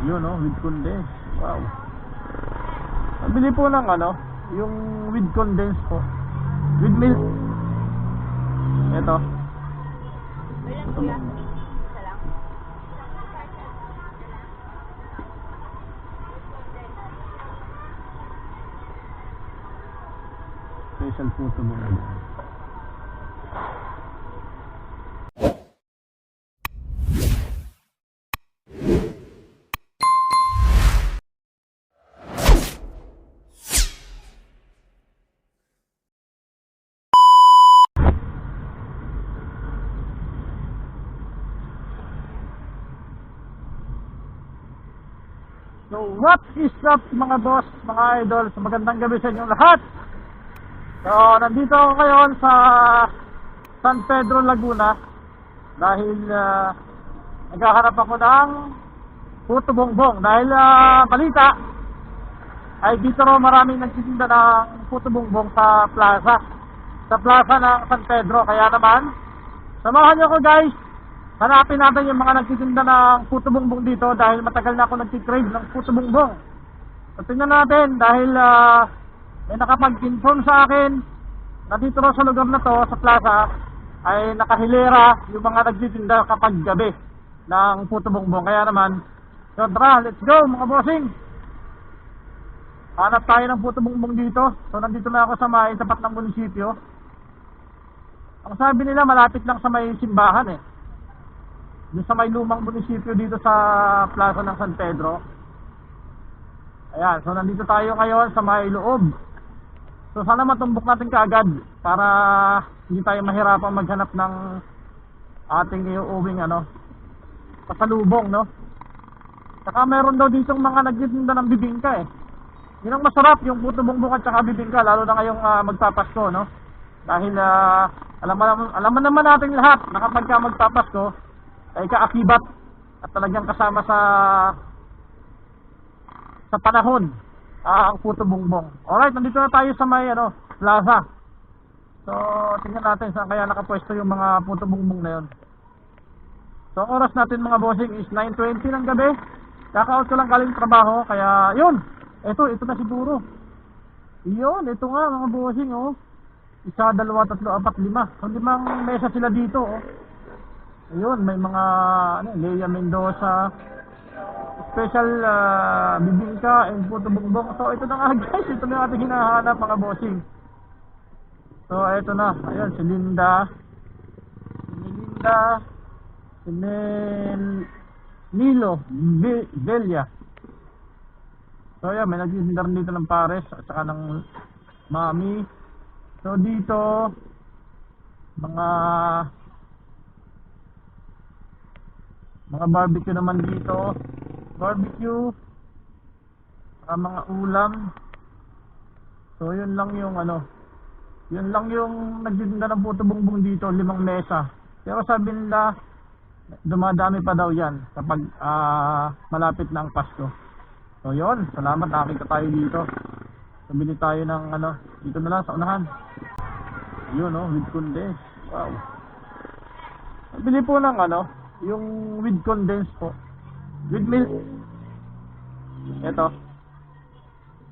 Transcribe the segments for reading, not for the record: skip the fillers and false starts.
Yun oh, with condense. Wow. Nabili po ng ano, yung with condense po. With milk. Ito. Ilan kuya? Isa lang. Special photo mo. So what is up mga boss, mga idol? So magandang gabi sa inyong lahat. So nandito ako ngayon sa San Pedro, Laguna dahil naghahanap ako ng puto bongbong. Dahil balita ay dito raw maraming nagtitinda ng puto bongbong sa plaza ng San Pedro. Kaya naman samahan niyo ko guys, hanapin natin yung mga nagtitinda ng puto bongbong dito dahil matagal na ako nagtikrave ng puto bongbong. So tingnan natin dahil may nakapag-inform sa akin na dito raw sa lugar na to, sa plaza, ay nakahilera yung mga nagtitinda kapag gabi ng puto bongbong. Kaya naman, so tara, let's go mga bossing. Hanap tayo ng puto bongbong dito. So nandito na ako sa may tapat ng munisipyo. Ang sabi nila malapit lang sa may simbahan eh. Yung sa may lumang munisipyo dito sa plaza ng San Pedro. Ayan, so nandito tayo ngayon sa may loob. So sana matumbok natin kaagad para hindi tayo mahirapang maghanap ng ating iuuwing pasalubong, no? Saka meron daw dito mga nagtitinda ng bibingka eh. Yun ang masarap, yung puto bongbong at saka bibingka, lalo na ngayong magpapasko, no? Dahil alam naman natin lahat na kapag ka magpapasko ay kaakibat at talagang kasama sa panahon ang puto bongbong. Alright, nandito na tayo sa may plaza. So tingnan natin saan kaya nakapwesto yung mga puto bongbong na yun. So ang oras natin mga bossing is 9:20 ng gabi. Kaka-out ko lang galing trabaho, kaya yun, ito na siguro. Yun, ito nga mga bossing oh. Isa, dalawa, tatlo, apat, lima. So 5 mesa sila dito oh. Ayun, may mga Lea Mendoza, special bibingka and puto bongbong. So ito na nga guys, ito na ating hinahanap mga bossing. So ito na, ayun si Nilo Velia. So ayan, may nagtitinda rin dito ng pares at saka ng mami. So dito mga barbecue naman dito, barbecue, mga ulam. So yun lang yung nagtitinda ng puto bongbong dito, 5 mesa. Pero sabi nila dumadami pa daw yan kapag malapit na ang Pasko. So yun, salamat, nakita tayo dito. Bili tayo ng dito na lang sa unahan. Yun with condense. Wow. Bili po ng yung with condense po. With milk. Ito.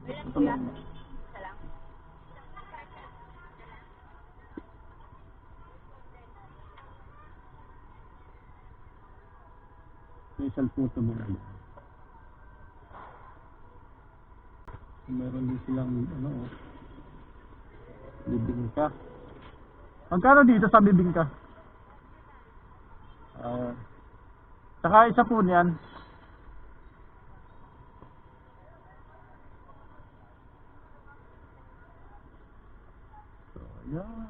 Ilan kuya? Isa lang. Special photo mo. Meron din silang bibingka. Magkano dito sa bibingka? Saka isa po niyan. So, yan.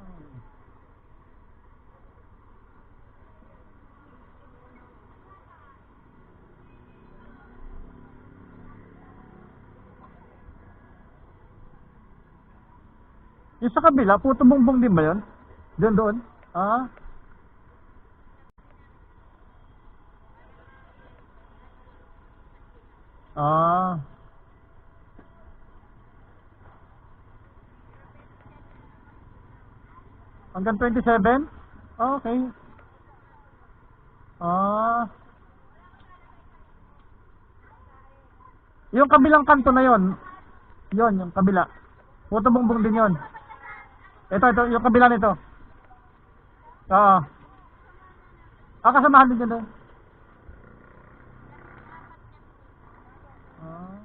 Yung sa kabila, puto bongbong din ba yun? Doon? Hanggang 27? Okay. Yung kabilang kanto na yon, yung kabila. Puto Bongbong din yon. Ito, yung kabila nito. Oo. Kasamahan din yun. Ah.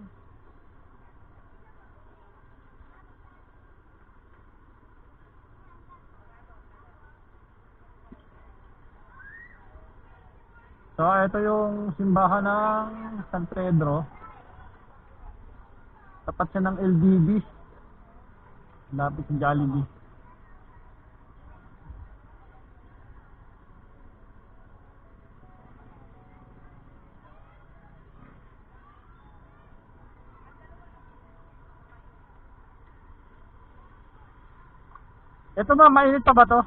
So, ito yung simbahan ng San Pedro. Tapat siya ng LDB. Lapit sa Jollibee. Ito ba, mainit pa ba to?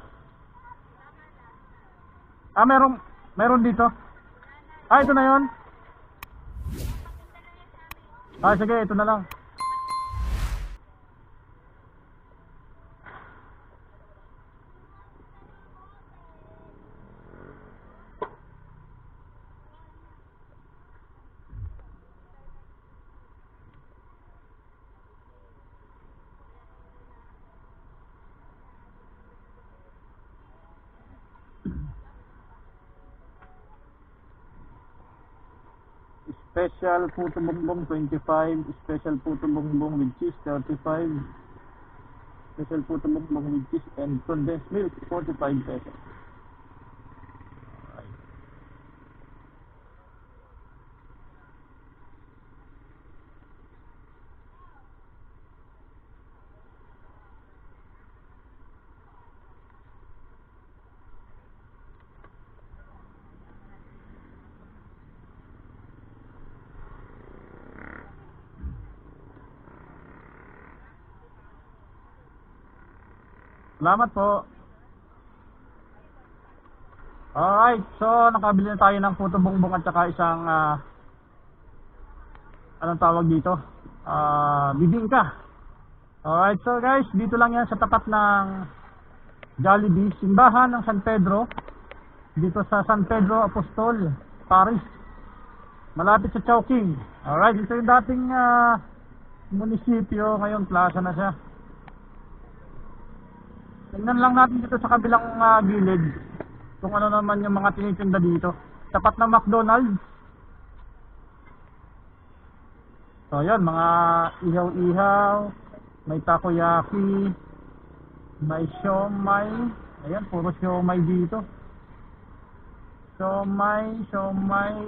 Meron dito. Ito na yon. Sige, ito na lang. Special Puto Bongbong 25, Special Puto Bongbong with cheese 35, Special Puto Bongbong with cheese and condensed milk 45 pesos. Alright. Salamat po. Alright, so nakabili na tayo ng Puto Bongbong at saka isang anong tawag dito? Bibingka. Alright, so guys, dito lang yan sa tapat ng Jollibee, simbahan ng San Pedro. Dito sa San Pedro Apostol, Paris. Malapit sa Chowking. Alright, ito yung dating munisipyo, ngayon plaza na siya. Tingnan lang natin dito sa kabilang gilid kung ano naman yung mga tinitinda dito. Tapat ng McDonald's. So yan, mga ihaw-ihaw, may takoyaki, may siomay. Ayan, puro siomay dito. Siomay,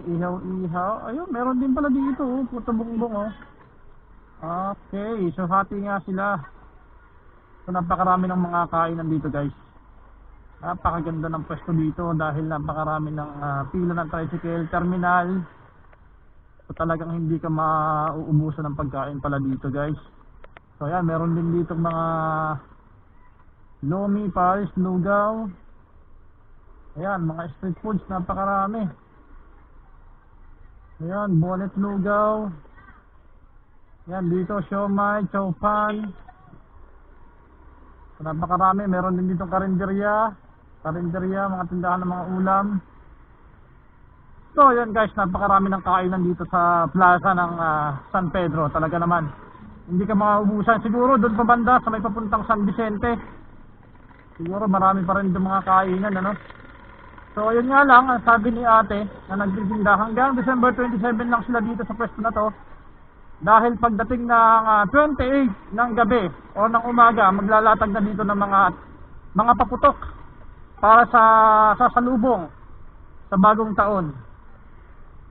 ihaw-ihaw. Ayun, meron din pala dito, Puto Bongbong. Okay, so hati nga sila. So napakarami ng mga kainan dito guys. Napakaganda ng pwesto dito dahil napakarami ng pila ng tricycle terminal. So talagang hindi ka mauubusan ng pagkain pala dito guys. So ayan, meron din dito mga lomi, paris, lugaw. Ayan, mga street foods, napakarami. Ayan, bonnet lugaw. Ayan, dito siomai, chowpan. So, napakarami, meron din dito karinderya, mga tindahan ng mga ulam. So yan guys, napakarami ng kainan dito sa plaza ng San Pedro. Talaga naman, hindi ka mauubusan. Siguro doon pa banda sa may papuntang San Vicente, siguro marami pa rin doon mga kainan, ano. So yun nga lang, ang sabi ni ate na nagtitinda, hanggang December 27 lang sila dito sa pwesto na to. Dahil pagdating ng 28 ng gabi o ng umaga, maglalatag na dito ng mga paputok para sa sasalubong sa bagong taon.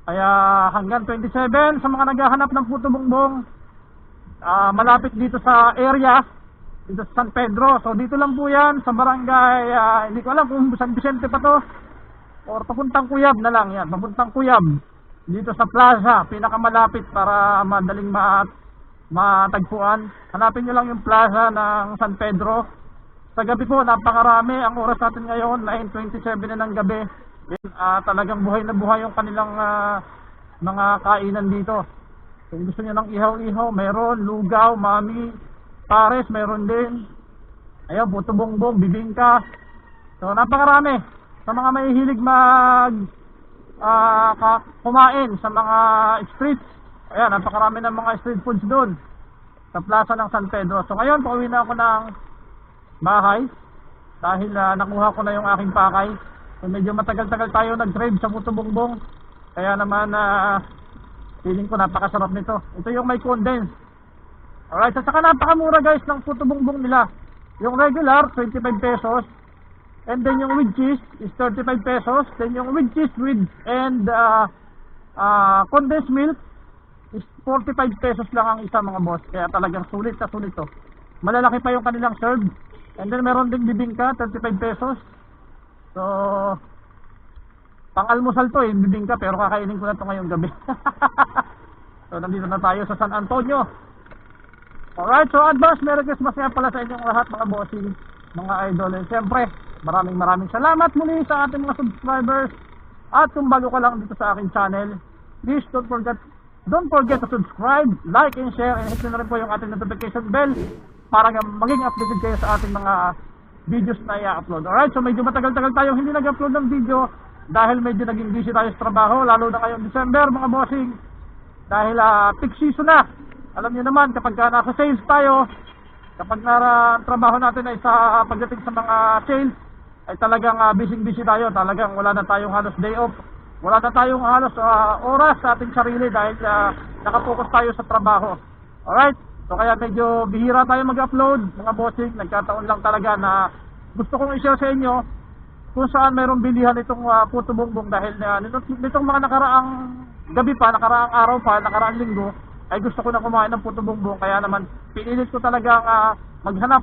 Kaya hanggang 27 sa mga naghahanap ng Puto Bongbong, malapit dito sa area, dito sa San Pedro. So dito lang po yan sa barangay, hindi ko alam kung San Vicente pa to or papuntang Cuyab na lang yan, papuntang Cuyab. Dito sa plaza, pinakamalapit para madaling matagpuan. Hanapin nyo lang yung plaza ng San Pedro. Sa gabi po, napakarami. Ang oras natin ngayon, 9:27 na ng gabi. Talagang buhay na buhay yung kanilang mga kainan dito. Kung gusto nyo ng ihaw-ihaw, meron. Lugaw, mami, pares, meron din. Ayun, Puto Bongbong, bibingka. So, napakarami. Sa mga mahihilig kumain sa mga streets, Ayan, napakarami ng mga street foods doon sa plaza ng San Pedro. So ngayon, pauwi na ako ng bahay dahil nakuha ko na yung aking pakay. So medyo matagal-tagal tayo nag-drive sa Puto Bongbong. Kaya naman feeling ko napakasarap nito. Ito yung may condense. Alright, at saka napakamura guys ng Puto Bongbong nila. Yung regular, 25 pesos. And then yung with cheese is 35 pesos. Then yung with cheese with and condensed milk is 45 pesos lang ang isa mga boss. Kaya talagang sulit na sulit to. Malalaki pa yung kanilang serve. And then meron ding bibingka, 35 pesos. So pang-almusal to bibingka, pero kakainin ko na to ngayong gabi. So nandito na tayo sa San Antonio. Alright, so advance Merry Christmas nga pala sa inyong lahat mga bossing, mga idol. And siyempre, maraming salamat muli sa ating mga subscribers. At kung bago ka lang dito sa aking channel, please don't forget to subscribe, like and share, and hit na rin po yung ating notification bell para maging updated kayo sa ating mga videos na i-upload. Alright, so medyo matagal-tagal tayong hindi nag-upload ng video dahil medyo naging busy tayo sa trabaho, lalo na ngayong December mga bossing, dahil peak season na. Alam niyo naman, kapag nasa sales tayo, kapag trabaho natin ay sa pagdating sa mga sales, ay talagang busy tayo. Talagang wala na tayong halos day off. Wala na tayong halos oras sa ating sarili dahil nakapokus tayo sa trabaho. Alright? So kaya medyo bihira tayo mag-upload, mga bossing. Nagkataon lang talaga na gusto kong i-share sa inyo kung saan mayroong bilihan itong Puto Bongbong dahil nitong mga nakaraang gabi pa, nakaraang araw pa, nakaraang linggo, ay gusto ko na kumain ng Puto Bongbong. Kaya naman pinilit ko talagang maghanap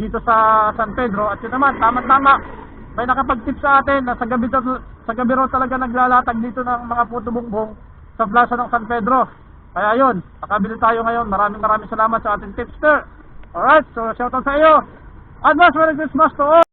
dito sa San Pedro. At yun naman, tama-tama, may nakapag-tip sa atin na sa gabi raw talaga naglalatag dito ng mga Puto Bongbong sa plaza ng San Pedro. Kaya yun, nakabili tayo ngayon. Maraming salamat sa ating tipster. Alright, so shoutout sa iyo. Advance Merry Christmas to all.